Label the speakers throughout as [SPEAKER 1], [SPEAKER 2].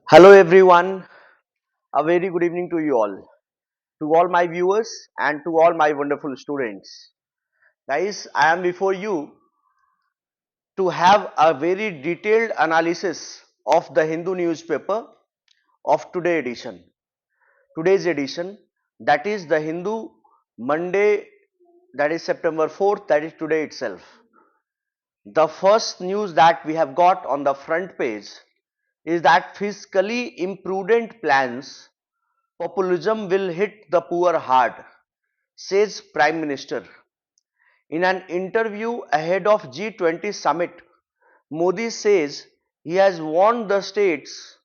[SPEAKER 1] Hello everyone, a very good evening to all my viewers and to all my wonderful students. Guys, I am before you to have a very detailed analysis of the Hindu newspaper of Today's edition, that is the Hindu Monday, that is September 4th, that is today itself. The first news that we have got on the front page is that fiscally imprudent plans populism will hit the poor hard, says Prime Minister. In an interview ahead of G20 summit, Modi says he has warned the states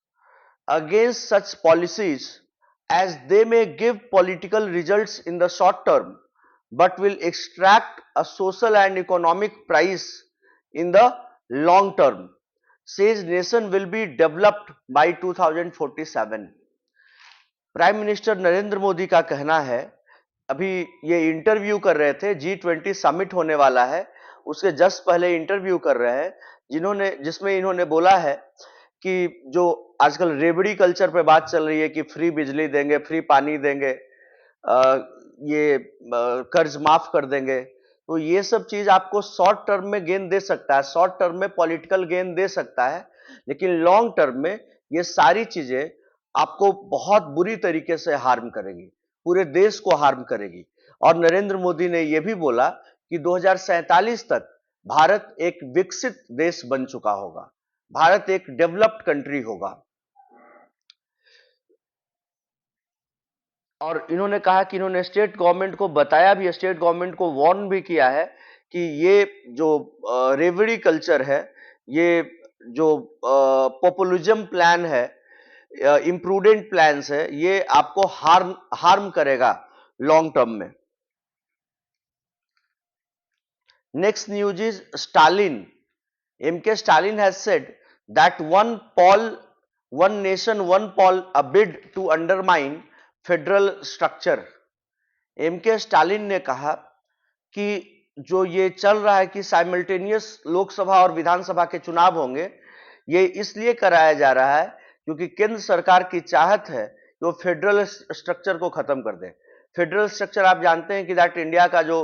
[SPEAKER 1] against such policies as they may give political results in the short term but will extract a social and economic price in the long term. Says nation will be developed by 2047. Prime minister Narendra Modi का कहना है, अभी ये interview कर रहे थे, G20 summit होने वाला है, उसके जस्ट पहले इंटरव्यू कर रहे हैं जिसमें इन्होंने बोला है कि जो आजकल रेवड़ी कल्चर पे बात चल रही है कि फ्री बिजली देंगे, फ्री पानी देंगे, ये कर्ज माफ कर देंगे, तो ये सब चीज आपको शॉर्ट टर्म में गेन दे सकता है, शॉर्ट टर्म में पॉलिटिकल गेन दे सकता है, लेकिन लॉन्ग टर्म में ये सारी चीजें आपको बहुत बुरी तरीके से हार्म करेगी, पूरे देश को हार्म करेगी। और नरेंद्र मोदी ने यह भी बोला कि 2047 तक भारत एक विकसित देश बन चुका होगा, भारत एक डेवलप्ड कंट्री होगा। और इन्होंने कहा कि इन्होंने स्टेट गवर्नमेंट को बताया भी, स्टेट गवर्नमेंट को वार्न भी किया है कि ये जो रेवड़ी कल्चर है, ये जो पॉपुलिज्म प्लान है, इम्प्रूडेंट प्लान्स है, ये आपको हार्म करेगा लॉन्ग टर्म में। Next news is Stalin. MK Stalin has said that one nation, one poll, a bid to undermine federal structure. MK Stalin ने कहा कि जो ये चल रहा है कि साइमल्टेनियस लोकसभा और विधानसभा के चुनाव होंगे, ये इसलिए कराया जा रहा है क्योंकि केंद्र सरकार की चाहत है कि वो फेडरल स्ट्रक्चर को खत्म कर दे। फेडरल स्ट्रक्चर आप जानते हैं कि दैट इंडिया का जो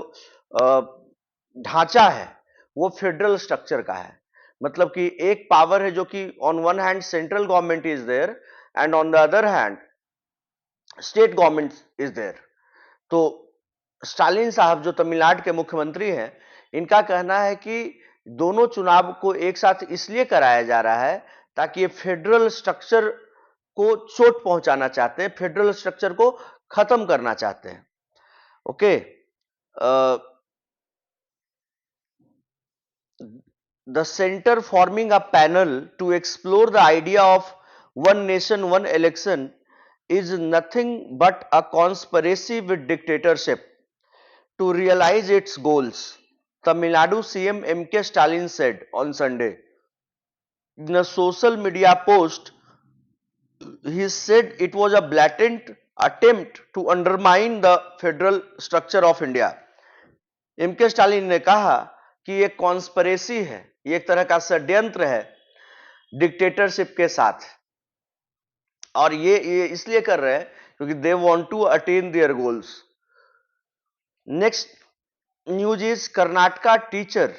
[SPEAKER 1] ढांचा है वो फेडरल स्ट्रक्चर का है, मतलब कि एक पावर है जो कि on one hand central government is there and on the other hand state government is there. तो स्टालिन साहब जो तमिलनाडु के मुख्यमंत्री हैं, इनका कहना है कि दोनों चुनाव को एक साथ इसलिए कराया जा रहा है ताकि ये फेडरल स्ट्रक्चर को चोट पहुंचाना चाहते हैं, फेडरल स्ट्रक्चर को खत्म करना चाहते हैं। Okay, the center forming a panel to explore the idea of one nation, one election is nothing but a conspiracy with dictatorship to realize its goals, Tamil Nadu CM MK Stalin said on Sunday. In a social media post, he said it was a blatant attempt to undermine the federal structure of India. MK Stalin ने कहा कि ये conspiracy है, ये एक तरह का षड्यंत्र है डिक्टेटरशिप के साथ, और ये इसलिए कर रहे हैं क्योंकि they want to attain their goals. Next news is Karnataka teacher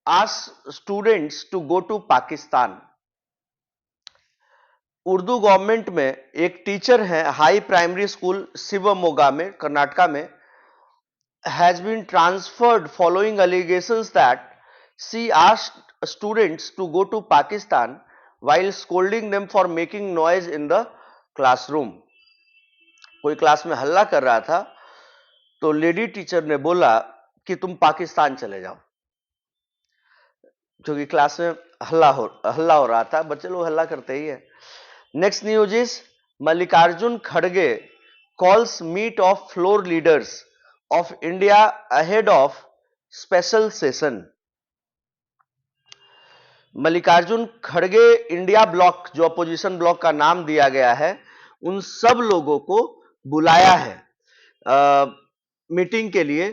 [SPEAKER 1] ask students to go to Pakistan. Urdu government में एक टीचर है हाई प्राइमरी स्कूल शिवमोगा में, कर्नाटका में, has been transferred following allegations that she asked students to go to Pakistan while scolding them for making noise in the classroom. कोई class में हल्ला कर रहा था तो लेडी टीचर ने बोला कि तुम पाकिस्तान चले जाओ, क्योंकि क्लास में हल्ला हो रहा था, बच्चे लोग हल्ला करते ही है। नेक्स्ट न्यूज इज मल्लिकार्जुन खड़गे calls meet of floor leaders of India ahead of special session. Mallikarjun खड़गे इंडिया ब्लॉक, जो अपोजिशन ब्लॉक का नाम दिया गया है, उन सब लोगों को बुलाया है मीटिंग के लिए।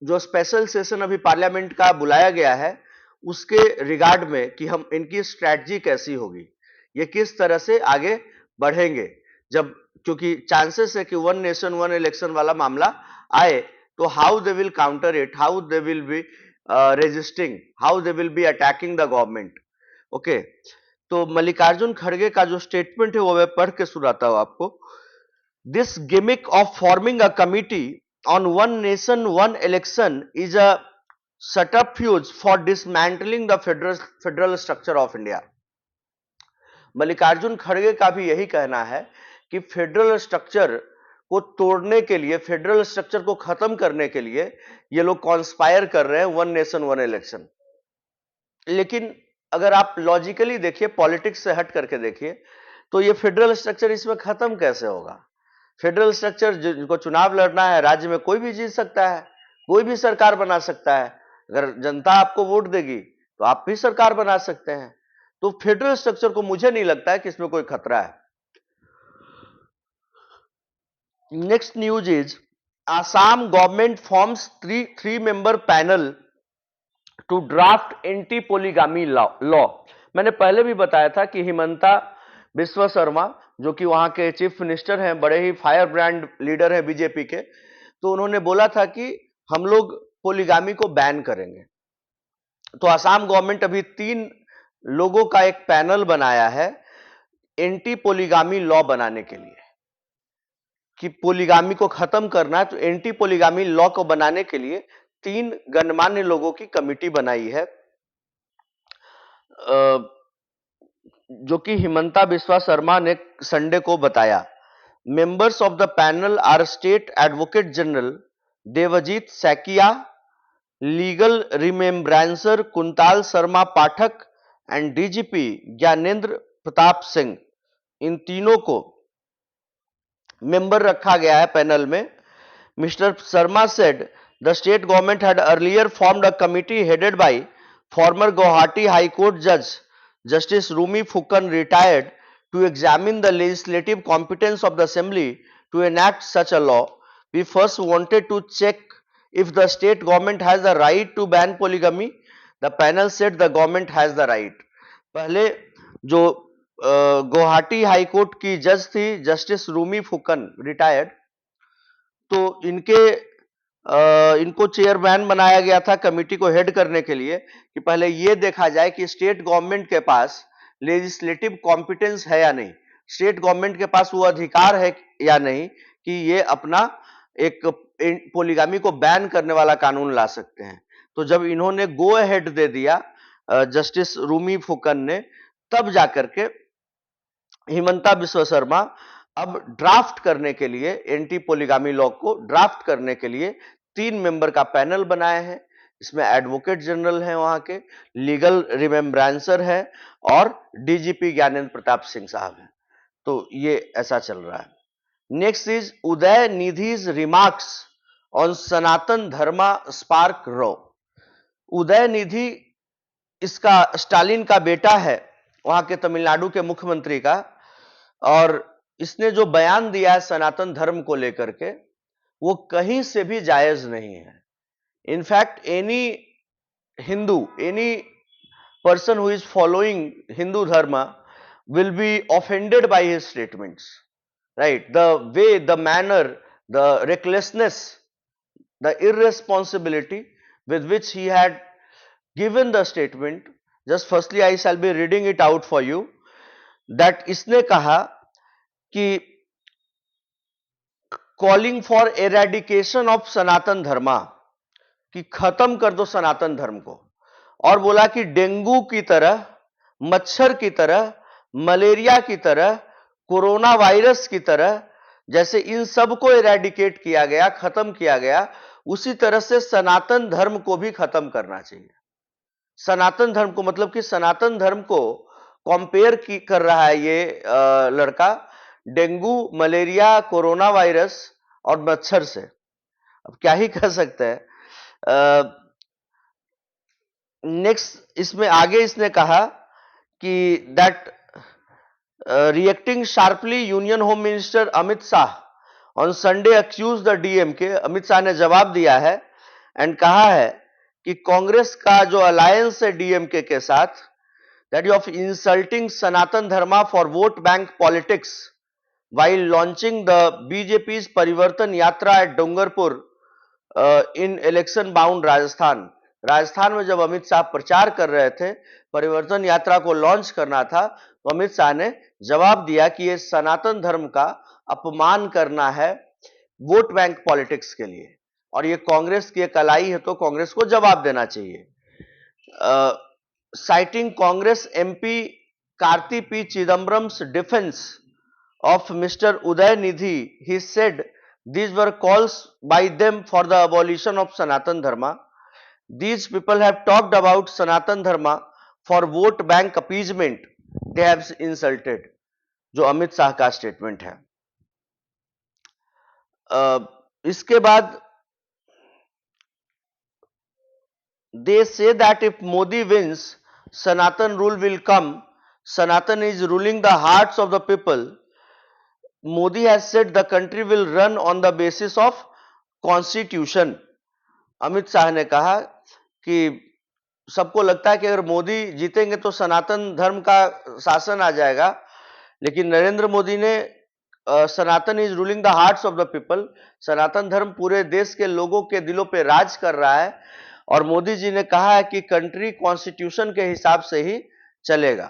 [SPEAKER 1] जो स्पेशल सेशन अभी पार्लियामेंट का बुलाया गया है उसके रिगार्ड में कि हम इनकी स्ट्रैटेजी कैसी होगी, ये किस तरह से आगे बढ़ेंगे, जब क्योंकि चांसेस है कि वन नेशन वन इलेक्शन वाला मामला आए, तो how they will counter it, how they will be resisting, how they will be attacking the government. Okay, तो मल्लिकार्जुन खड़गे का जो स्टेटमेंट है वो मैं पढ़ के सुनाता हूं आपको। This gimmick of forming a committee on one nation one election is a subterfuge for dismantling the federal structure of India। Mallikarjun खड़गे का भी यही कहना है कि फेडरल स्ट्रक्चर को तोड़ने के लिए, फेडरल स्ट्रक्चर को खत्म करने के लिए ये लोग कॉन्स्पायर कर रहे हैं वन नेशन वन इलेक्शन। लेकिन अगर आप लॉजिकली देखिए, पॉलिटिक्स से हट करके देखिए, तो ये फेडरल स्ट्रक्चर इसमें खत्म कैसे होगा? फेडरल स्ट्रक्चर, जिनको चुनाव लड़ना है, राज्य में कोई भी जीत सकता है, कोई भी सरकार बना सकता है। अगर जनता आपको वोट देगी तो आप भी सरकार बना सकते हैं। तो फेडरल स्ट्रक्चर को मुझे नहीं लगता है कि इसमें कोई खतरा है। Next news is Assam government forms three member panel to draft anti polygamy law. मैंने पहले भी बताया था कि हिमंता बिस्वा शर्मा, जो कि वहां के चीफ मिनिस्टर हैं, बड़े ही फायर ब्रांड लीडर हैं बीजेपी के, तो उन्होंने बोला था कि हम लोग पोलीगामी को बैन करेंगे। तो आसाम गवर्नमेंट अभी 3 लोगों का एक पैनल बनाया है एंटी पोलीगामी लॉ बनाने के लिए, कि पोलीगामी को खत्म करना है। तो एंटी पोलीगामी लॉ को बनाने के लिए 3 गणमान्य लोगों की कमिटी बनाई है, जो कि हिमंता बिस्वा शर्मा ने संडे को बताया। Members of the panel are state advocate general Devajit Saikia, legal remembrancer Kuntal Sharma Pathak and DGP Gyanendra Pratap Singh. इन तीनों को मेंबर रखा गया है पैनल में। Mister Sharma said the state government had earlier formed a committee headed by former Guwahati high court जज justice Rumi Phukan retired to examine the legislative competence of the assembly to enact such a law. We first wanted to check if the state government has the right to ban polygamy. The panel said the government has the right. पहले जो Guwahati high court की जज थी justice Rumi Phukan, retired, तो इनको chairman बनाया गया था कमिटी को हेड करने के लिए, कि पहले ये देखा जाए कि स्टेट गवर्नमेंट के पास लेजिस्लेटिव कॉम्पिटेंस है या नहीं, स्टेट गवर्नमेंट के पास वो अधिकार है या नहीं कि ये अपना एक पोलीगामी को बैन करने वाला कानून ला सकते हैं। तो जब इन्होंने गो अहेड दे दिया जस्टिस रूमी फुकन ने, तब जाकर के हिमंता बिस्वा शर्मा अब ड्राफ्ट करने के लिए, एंटी पोलीगामी लॉ को ड्राफ्ट करने के लिए 3 मेंबर का पैनल बनाए हैं। इसमें एडवोकेट जनरल हैं वहां के, लीगल रिमेम्ब्रांसर है और डीजीपी ज्ञानेंद्र प्रताप सिंह साहब हैं। तो ये ऐसा चल रहा है। Next is Udhayanidhi's remarks on Sanatan Dharma spark row. Udhayanidhi, इसका स्टालिन का बेटा है, वहां के तमिलनाडु के मुख्यमंत्री का, और इसने जो बयान दिया है सनातन धर्म को लेकर के, वो कहीं से भी जायज नहीं है। In fact any Hindu, any person who is following Hindu dharma will be offended by his statements, right? The way, the manner, the recklessness, the irresponsibility with which he had given the statement. Just firstly I shall be reading it out for you, that इसने कहा कि calling for eradication of सनातन धर्मा, कि खत्म कर दो सनातन धर्म को, और बोला कि डेंगू की तरह, मच्छर की तरह, मलेरिया की तरह, कोरोना वायरस की तरह, जैसे इन सब को इरेडिकेट किया गया, खत्म किया गया, उसी तरह से सनातन धर्म को भी खत्म करना चाहिए। सनातन धर्म को, मतलब कि सनातन धर्म को कंपेयर कर रहा है ये लड़का डेंगू, मलेरिया, कोरोना वायरस और मच्छर से। अब क्या ही कह सकते हैं। नेक्स्ट इसमें आगे इसने कहा कि that reacting sharply union home minister Amit Shah on Sunday accuse the DMK. Amit Shah ने जवाब दिया है एंड कहा है कि कांग्रेस का जो अलायंस है डीएमके के साथ, that of insulting Sanatan Dharma for vote bank politics while launching the BJP's Parivartan Yatra at Dungarpur in election bound Rajasthan. Rajasthan में जब अमित शाह प्रचार कर रहे थे, परिवर्तन यात्रा को लॉन्च करना था, तो अमित शाह ने जवाब दिया कि ये सनातन धर्म का अपमान करना है वोट बैंक पॉलिटिक्स के लिए, और ये कांग्रेस की एक कलाई है, तो कांग्रेस को जवाब देना चाहिए। citing Congress MP Karti P. Chidambaram's defense of Mr. Uday Nidhi, he said these were calls by them for the abolition of Sanatan Dharma. These people have talked about Sanatan Dharma for vote bank appeasement. They have insulted. जो अमित शाह का statement है। इसके बाद they say that if Modi wins, Sanatan rule will come. Sanatan is ruling the hearts of the people. Modi has said the country will run on the basis of constitution. Amit Shah ने कहा कि सबको लगता है कि अगर मोदी जीतेंगे तो सनातन धर्म का शासन आ जाएगा, लेकिन नरेंद्र मोदी ने Sanatan is ruling the hearts of the people, Sanatan Dharma पूरे देश के लोगों के दिलों पे राज कर रहा है, और मोदी जी ने कहा है कि कंट्री कॉन्स्टिट्यूशन के हिसाब से ही चलेगा।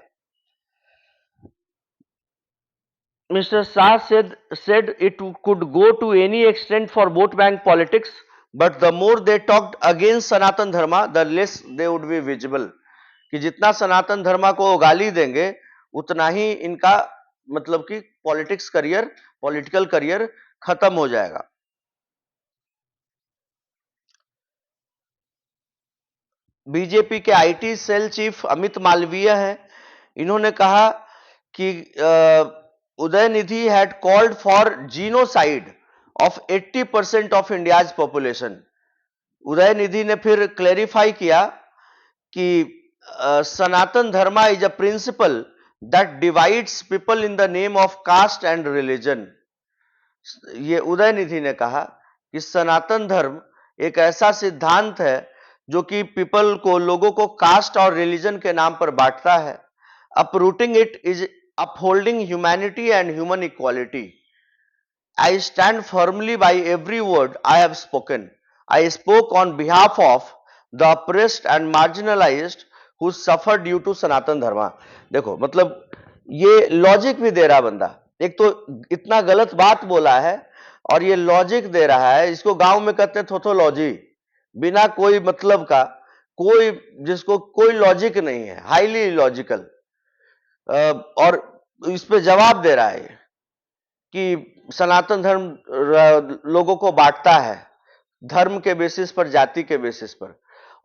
[SPEAKER 1] Mr. Shah said it could go to any extent for vote bank politics, but the more they talked against Sanatan Dharma, the less they would be visible. कि जितना सनातन धर्मा को गाली देंगे, उतना ही इनका मतलब कि पॉलिटिकल करियर खत्म हो जाएगा। बीजेपी के IT cell chief Amit Malviya हैं, इन्होंने कहा कि Udhayanidhi had called for genocide of 80% of India's population. Udhayanidhi ने फिर क्लेरिफाई किया कि Sanatan Dharma is a principle that divides people in the name of caste and religion. ये उदय निधि ने कहा कि सनातन धर्म एक ऐसा सिद्धांत है जो कि पीपल को, लोगों को कास्ट और रिलीजन के नाम पर बांटता है। Uprooting it is upholding humanity and human equality. I stand firmly by every word I have spoken. I spoke on behalf of the oppressed and marginalized who suffer due to Sanatan Dharma. देखो मतलब ये logic भी दे रहा बंदा, एक तो इतना गलत बात बोला है और ये लॉजिक दे रहा है। इसको गांव में कहते हैं थोथोलॉजी, बिना कोई मतलब का, कोई जिसको कोई लॉजिक नहीं है, हाईली इलॉजिकल, और इस पे जवाब दे रहा है कि सनातन धर्म लोगों को बांटता है धर्म के बेसिस पर, जाति के बेसिस पर,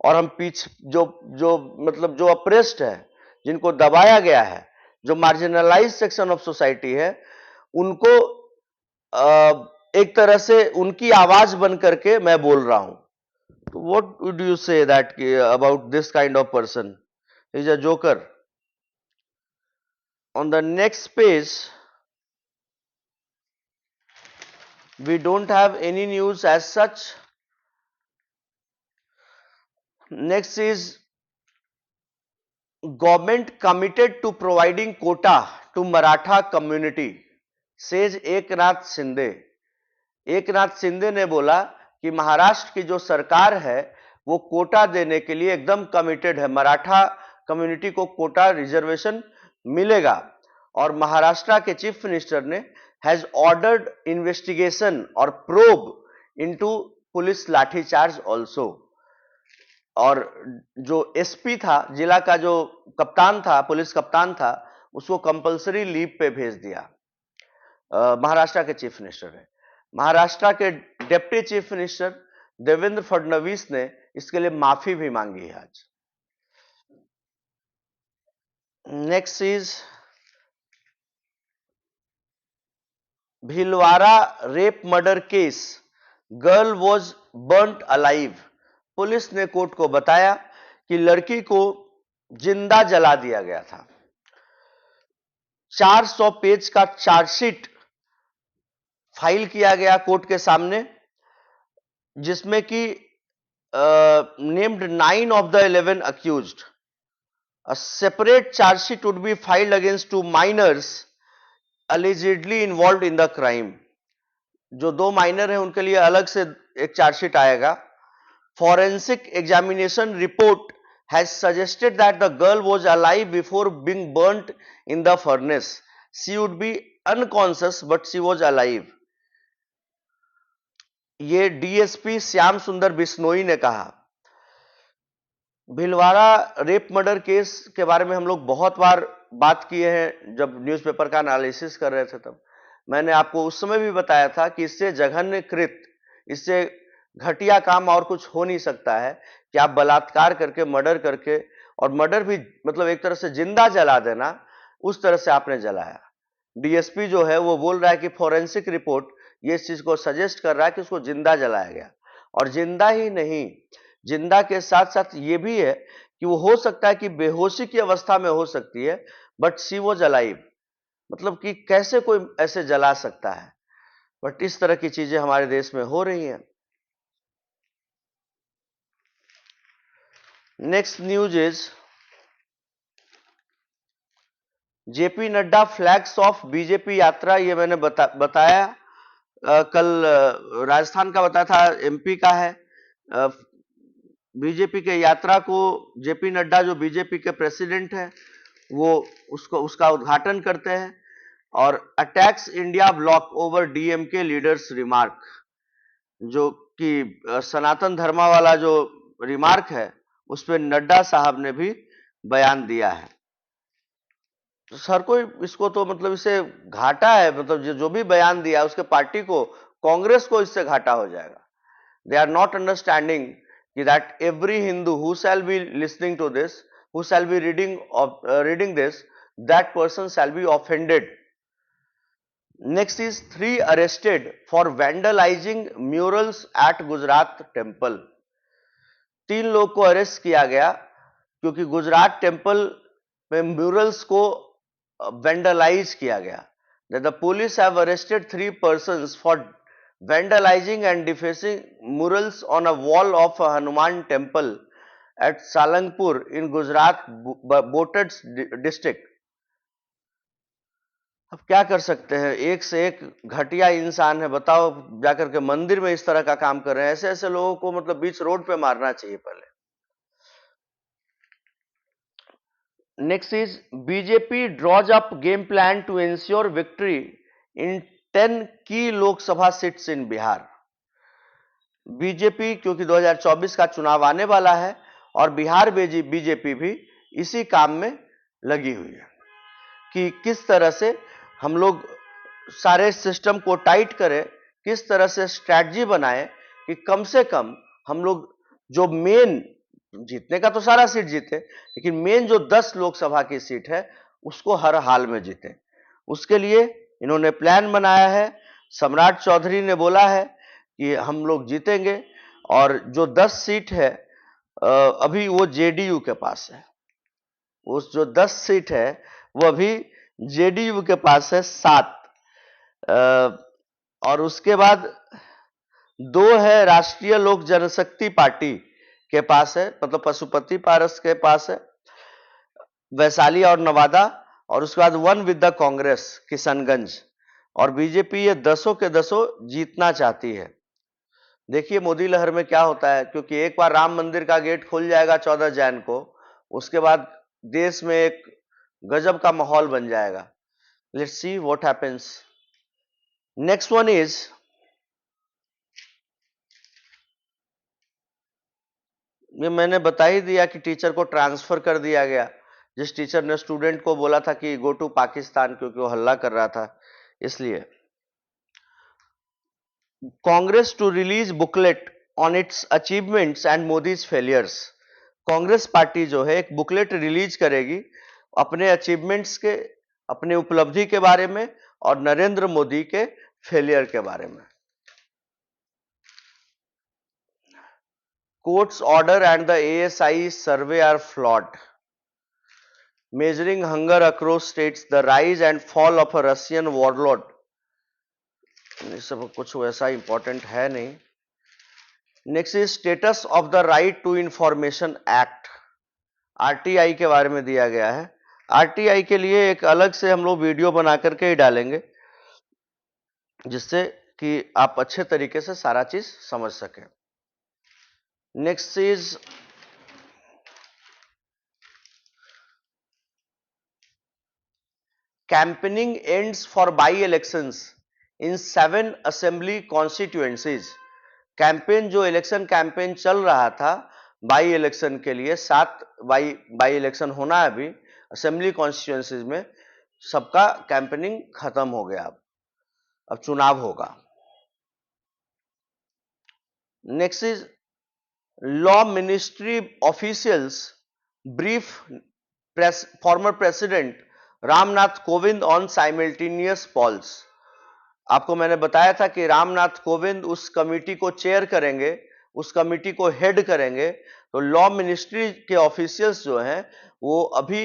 [SPEAKER 1] और हम जो मतलब जो अप्रेस्ड है, जिनको दबाया गया है, जो मार्जिनलाइज सेक्शन ऑफ सोसाइटी है, उनको एक तरह से उनकी आवाज बन करके मैं बोल रहा हूं। What would you say that about this kind of person? Is a joker. On the next page, we don't have any news as such. Next is government committed to providing quota to Maratha community, says Eknath Shinde. Eknath Shinde ने बोला कि महाराष्ट्र की जो सरकार है वो कोटा देने के लिए एकदम कमिटेड है, मराठा कम्युनिटी को कोटा रिजर्वेशन मिलेगा। और महाराष्ट्र के चीफ मिनिस्टर ने हैज ऑर्डर्ड इन्वेस्टिगेशन और probe into police lathicharge also. और जो एसपी था, जिला का जो कप्तान था, पुलिस कप्तान था, उसको कंपलसरी लीव पे भेज दिया महाराष्ट्र के चीफ मिनिस्टर ने। महाराष्ट्र के deputy chief minister Devendra Fadnavis ने इसके लिए माफी भी मांगी है आज। Next is Bhilwara rape murder case, girl was burnt alive. Police ने कोर्ट को बताया कि लड़की को जिंदा जला दिया गया था। 400 पेज का चार्जशीट फाइल किया गया कोर्ट के सामने, जिसमें कि named 9 of the 11 accused. A separate charge sheet would be filed against two minors allegedly involved in the crime. जो दो माइनर हैं उनके लिए अलग से एक चार्जशीट आएगा. Forensic examination report has suggested that the girl was alive before being burnt in the furnace. She would be unconscious but she was alive. ये डीएसपी श्याम सुंदर बिश्नोई ने कहा. भिलवाड़ा रेप मर्डर केस के बारे में हम लोग बहुत बार बात किए हैं. जब न्यूज़पेपर का एनालिसिस कर रहे थे तब मैंने आपको उस समय भी बताया था कि इससे जघन्य कृत, इससे घटिया काम और कुछ हो नहीं सकता है कि आप बलात्कार करके, मर्डर करके, और मर्डर भी मतलब एक तरह से जिंदा जला देना, उस तरह से आपने जलाया. डीएसपी जो है वो बोल रहा है कि फॉरेंसिक रिपोर्ट ये इस चीज को सजेस्ट कर रहा है कि उसको जिंदा जलाया गया. और जिंदा ही नहीं, जिंदा के साथ साथ ये भी है कि वो हो सकता है कि बेहोशी की अवस्था में हो सकती है, बट शी वॉज अलाइव. मतलब कि कैसे कोई ऐसे जला सकता है. बट इस तरह की चीजें हमारे देश में हो रही हैं. Next news is JP Nadda flags of BJP यात्रा. ये मैंने बताया कल. राजस्थान का बताया था, एमपी का है. बीजेपी के यात्रा को जेपी नड्डा जो बीजेपी के प्रेसिडेंट हैं वो उसका उद्घाटन करते हैं. और attacks India block over DMK leaders remark, जो कि सनातन धर्मा वाला जो रिमार्क है उस पर नड्डा साहब ने भी बयान दिया है. तो सर को इसको तो मतलब इससे घाटा है. मतलब जो भी बयान दिया उसके पार्टी को, कांग्रेस को इससे घाटा हो जाएगा. They are not understanding that every Hindu who shall be listening to this, who shall be reading this, that person shall be offended. Next is 3 arrested for vandalizing murals at Gujarat temple. 3 लोग को arrest किया गया क्योंकि Gujarat temple में murals को vandalised किया गया. The police have arrested 3 persons for vandalizing and defacing murals on a wall of a Hanuman temple at Salangpur in Gujarat Boted district. अब क्या कर सकते हैं, एक से एक घटिया इंसान है. बताओ, जाकर के मंदिर में इस तरह का काम कर रहे हैं. ऐसे ऐसे लोगों को मतलब बीच रोड पे मारना चाहिए पहले. Next is BJP draws up game plan to ensure victory in 10 की Lok Sabha seats in Bihar. BJP क्योंकि 2024 का चुनाव आने वाला है और बिहार बीजेपी भी इसी काम में लगी हुई है कि किस तरह से हम लोग सारे सिस्टम को टाइट करें, किस तरह से स्ट्रैटेजी बनाएं कि कम से कम हम लोग जो मेन, जीतने का तो सारा सीट जीते, लेकिन मेन जो 10 लोकसभा की सीट है उसको हर हाल में जीते. उसके लिए इन्होंने प्लान बनाया है. सम्राट चौधरी ने बोला है कि हम लोग जीतेंगे. और जो 10 सीट है अभी वो जेडीयू के पास है. उस जो 10 सीट है वो अभी जेडीयू के पास है 7. और उसके बाद 2 है राष्ट्रीय लोक जनशक्ति पार्टी के पास है, मतलब पशुपति पारस के पास है, वैशाली और नवादा. और उसके बाद 1 विद द कांग्रेस किशनगंज. और बीजेपी ये 10 के 10 जीतना चाहती है. देखिए मोदी लहर में क्या होता है, क्योंकि एक बार राम मंदिर का गेट खुल जाएगा 14 जैन को, उसके बाद देश में एक गजब का माहौल बन जाएगा. Let's see what happens. Next one is ये मैंने बता ही दिया कि टीचर को ट्रांसफर कर दिया गया. जिस टीचर ने स्टूडेंट को बोला था कि गो टू पाकिस्तान, क्योंकि वो हल्ला कर रहा था इसलिए. Congress to release booklet on its achievements and Modi's failures. Congress party जो है एक बुकलेट रिलीज करेगी अपने अचीवमेंट्स के, अपने उपलब्धि के बारे में और नरेंद्र मोदी के फेलियर के बारे में. Court's order and the ASI survey are flawed. Measuring hunger across states, the rise and fall of a Russian warlord. ये सब कुछ वैसा इंपॉर्टेंट है नहीं. Next is status of the right to information act. RTI के बारे में दिया गया है। आरटीआई के लिए एक अलग से हम लोग वीडियो बना करके ही डालेंगे, जिससे कि आप अच्छे तरीके से सारा चीज समझ सकें। Next is campaigning ends for by-elections in 7 assembly constituencies। Campaign जो इलेक्शन कैंपेन चल रहा था बाई इलेक्शन के लिए, 7 बाई इलेक्शन होना है अभी असेंबली कॉन्स्टिट्यूएंसीज में, सबका कैंपेनिंग खत्म हो गया। अब चुनाव होगा। Next is law ministry officials brief former president Ramnath Kovind on simultaneous polls. आपको मैंने बताया था कि रामनाथ कोविंद उस कमिटी को चेयर करेंगे, उस कमिटी को हेड करेंगे। तो लॉ मिनिस्ट्री के ऑफिशियल्स जो हैं वो अभी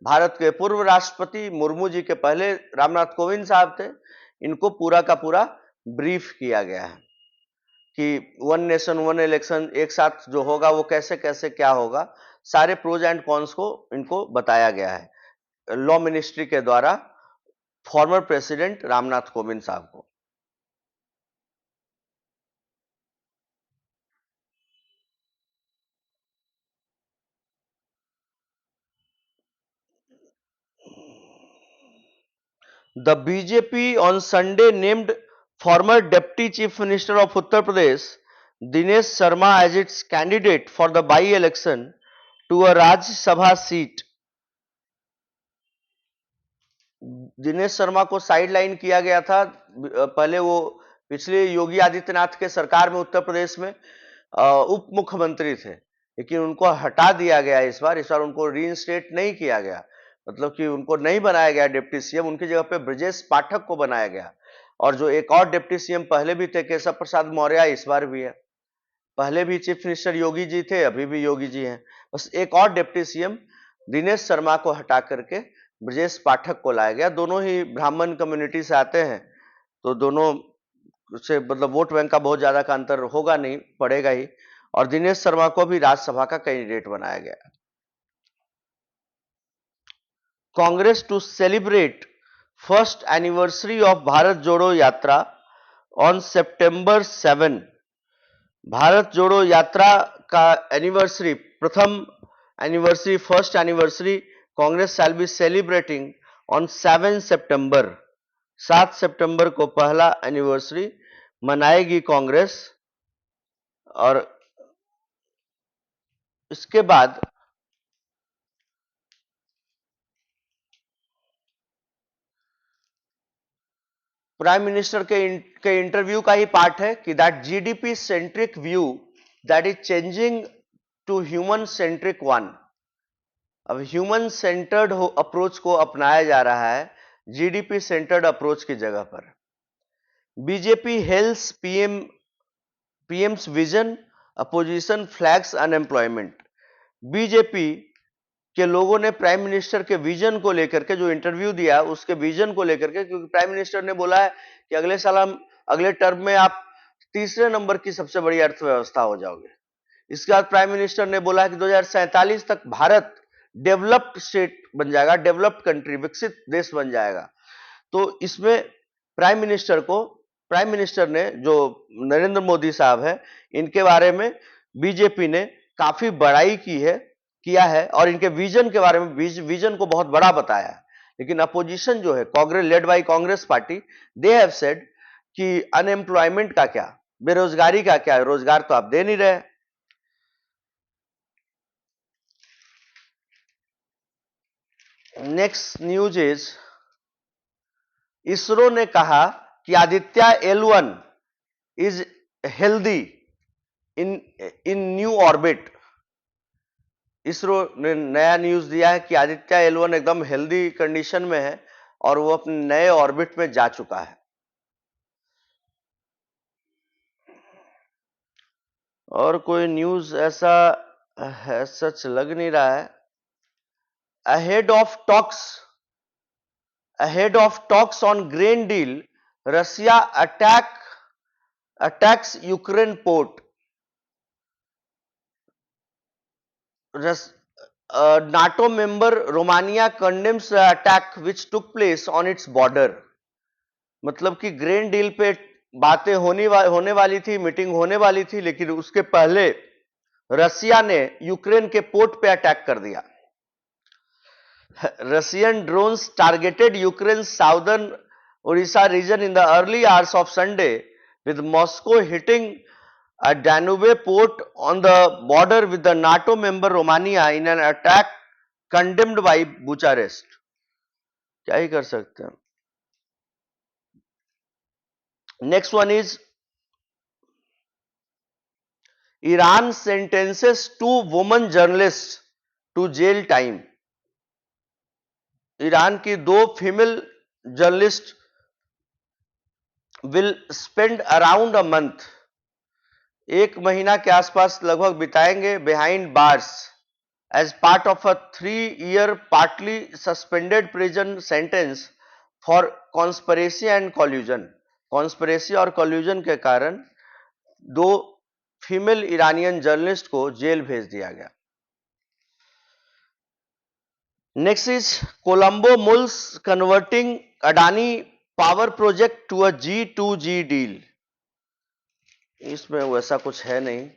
[SPEAKER 1] भारत के पूर्व राष्ट्रपति मुर्मू जी के पहले रामनाथ कोविंद साहब थे, इनको पूरा का पूरा ब्रीफ किया गया है कि वन नेशन वन इलेक्शन एक साथ जो होगा वो कैसे कैसे क्या होगा, सारे प्रोज एंड कॉन्स को इनको बताया गया है लॉ मिनिस्ट्री के द्वारा फॉर्मर प्रेसिडेंट रामनाथ कोविंद साहब को। The BJP on Sunday named former Deputy Chief Minister of Uttar Pradesh Dinesh Sharma as its candidate for the by-election to a Rajya Sabha seat। Dinesh Sharma को साइडलाइन किया गया था। पहले वो पिछले योगी आदित्यनाथ के सरकार में उत्तर प्रदेश में उप मुख्यमंत्री थे, लेकिन उनको हटा दिया गया इस बार उनको रीइंस्टेट नहीं किया गया, मतलब कि उनको नहीं बनाया गया डिप्टी सीएम, उनकी जगह पे ब्रजेश पाठक को बनाया गया। और जो एक और डिप्टी सीएम पहले भी थे केशव प्रसाद मौर्य, इस बार भी है। पहले भी चीफ मिनिस्टर योगी जी थे, अभी भी योगी जी हैं। बस एक और डिप्टी सीएम दिनेश शर्मा को हटा करके ब्रजेश पाठक को लाया गया। दोनों ही ब्राह्मण कम्युनिटी से आते हैं, तो दोनों से मतलब वोट बैंक का बहुत ज्यादा का अंतर होगा नहीं, पड़ेगा ही। और दिनेश शर्मा को भी राज्यसभा का कैंडिडेट बनाया गया। Congress to celebrate first anniversary of Bharat Jodo Yatra on September 7। Bharat Jodo यात्रा का एनिवर्सरी, प्रथम anniversary, first anniversary Congress shall be celebrating on 7 सितंबर। 7 सितंबर को पहला एनिवर्सरी मनाएगी कांग्रेस। और इसके बाद प्राइम मिनिस्टर के इंटरव्यू का ही पार्ट है कि that GDP centric view that is changing to human centric one. अब ह्यूमन सेंटर्ड अप्रोच को अपनाया जा रहा है जीडीपी सेंटर्ड अप्रोच की जगह पर। BJP hails PM's vision, opposition flags unemployment. BJP के लोगों ने प्राइम मिनिस्टर के विजन को लेकर के जो इंटरव्यू दिया, उसके विजन को लेकर के, क्योंकि प्राइम मिनिस्टर ने बोला है कि अगले साल हम, अगले टर्म में आप तीसरे नंबर की सबसे बड़ी अर्थव्यवस्था हो जाओगे। इसके बाद प्राइम मिनिस्टर ने बोला है कि 2047 तक भारत डेवलप्ड स्टेट बन जाएगा, डेवलप्ड कंट्री, विकसित देश बन जाएगा। तो इसमें प्राइम मिनिस्टर ने, जो नरेंद्र मोदी साहब है, इनके बारे में बीजेपी ने काफी बड़ाई किया है और इनके विजन के बारे में, विजन को बहुत बड़ा बताया है। लेकिन अपोजिशन जो है Congress, led by Congress party, they have said कि अनएम्प्लॉयमेंट का क्या, बेरोजगारी का क्या, रोजगार तो आप दे नहीं रहे। नेक्स्ट न्यूज इज, इसरो ने कहा कि Aditya L1 is healthy in new orbit. ISRO ने नया न्यूज दिया है कि आदित्य L1 एकदम हेल्दी कंडीशन में है और वो अपने नए ऑर्बिट में जा चुका है। और कोई न्यूज ऐसा है सच लग नहीं रहा है। Ahead of talks on grain deal, Russia attacks Ukraine port. NATO member Romania condemns the attack which took place on its border. मतलब कि ग्रेन डील पे बातें होने वाली थी, मीटिंग होने वाली थी, लेकिन उसके पहले रसिया ने यूक्रेन के पोर्ट पे अटैक कर दिया. Russian drones targeted Ukraine's southern Odisha region in the early hours of Sunday, with Moscow hitting a Danube port on the border with the NATO member Romania in an attack condemned by Bucharest. क्या ही कर सकते हैं. Next one is Iran sentences 2 women journalists to jail time. Iran की 2 female journalist will spend around a month, 1 महीना के आसपास लगभग बिताएंगे behind bars as part of a 3-year partly suspended prison sentence for conspiracy and collusion. Conspiracy और collusion के कारण 2 female Iranian journalist को जेल भेज दिया गया. Next is Colombo mulls converting Adani power project to a G2G deal. इसमें वैसा कुछ है नहीं.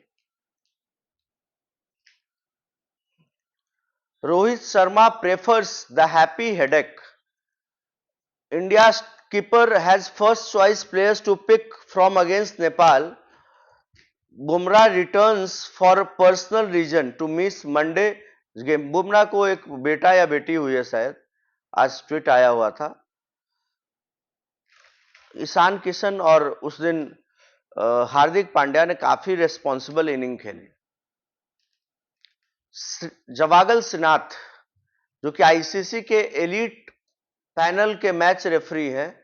[SPEAKER 1] Rohit Sharma prefers the happy headache. India's keeper has first choice players to pick from against Nepal. Bumrah returns for personal reason to miss Monday game. Bumrah को एक बेटा या बेटी हुई है शायद, आज ट्वीट आया हुआ था. ईशान किशन और उस दिन हार्दिक पांड्या ने काफी रेस्पॉन्सिबल इनिंग खेली. जवागल श्रीनाथ जो कि आईसीसी के एलीट पैनल के मैच रेफरी हैं,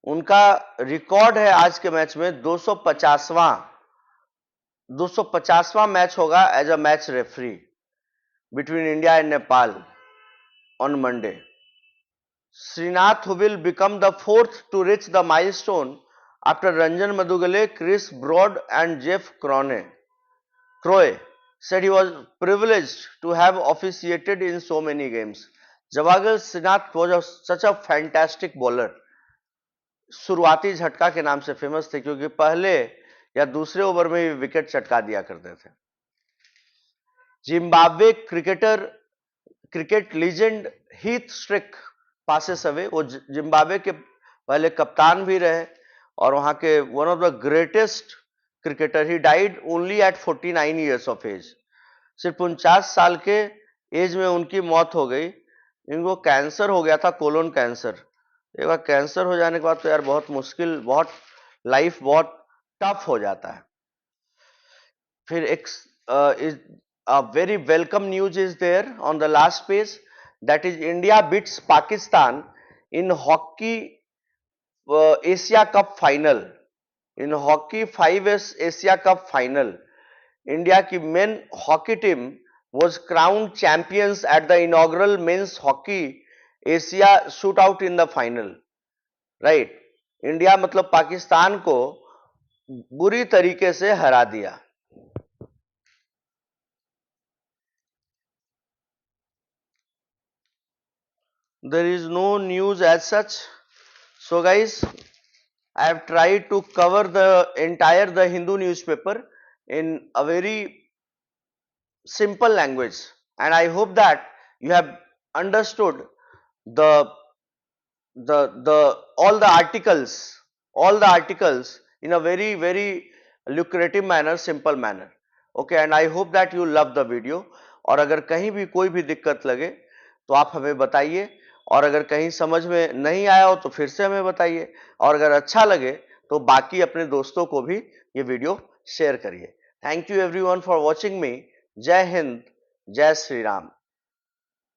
[SPEAKER 1] उनका रिकॉर्ड है आज के मैच में 250वां मैच होगा as a match referee between India and Nepal on Monday. Srinath will become the 4th to reach the milestone after Ranjan Madugale, Chris Broad and Jeff Croy said he was privileged to have officiated in so many games. Javagal Srinath was such a fantastic bowler. शुरुआती झटका के नाम से famous थे क्योंकि पहले या दूसरे ओवर में ही विकेट चटका दिया करते थे. Zimbabwe cricket legend Heath Streak passes away. वो जिम्बाब्वे के पहले कप्तान भी रहे और वहां के one of the greatest cricketer. He died only at 49 years of age. सिर्फ 49 साल के एज में उनकी मौत हो गई. इनको कैंसर हो गया था, कोलोन कैंसर. एक बार कैंसर हो जाने के बाद तो यार बहुत मुश्किल, बहुत लाइफ बहुत टफ हो जाता है. फिर एक very welcome news is there on the last page. That is, India beats Pakistan in hockey Asia Cup final. In hockey 5S Asia Cup final, India की men hockey team was crowned champions at the inaugural men's hockey Asia shootout in the final. Right? India मतलब पाकिस्तान को बुरी तरीके से हरा दिया. There is no news as such. So guys, I have tried to cover the Hindu newspaper in a very simple language, and I hope that you have understood all the articles in a very lucrative manner, simple manner. Okay, and I hope that you love the video. और अगर कहीं भी कोई भी दिक्कत लगे तो आप हमें बताइए, और अगर कहीं समझ में नहीं आया हो तो फिर से हमें बताइए, और अगर अच्छा लगे तो बाकी अपने दोस्तों को भी ये वीडियो शेयर करिए. Thank you everyone for watching मी. जय हिंद, जय श्री राम.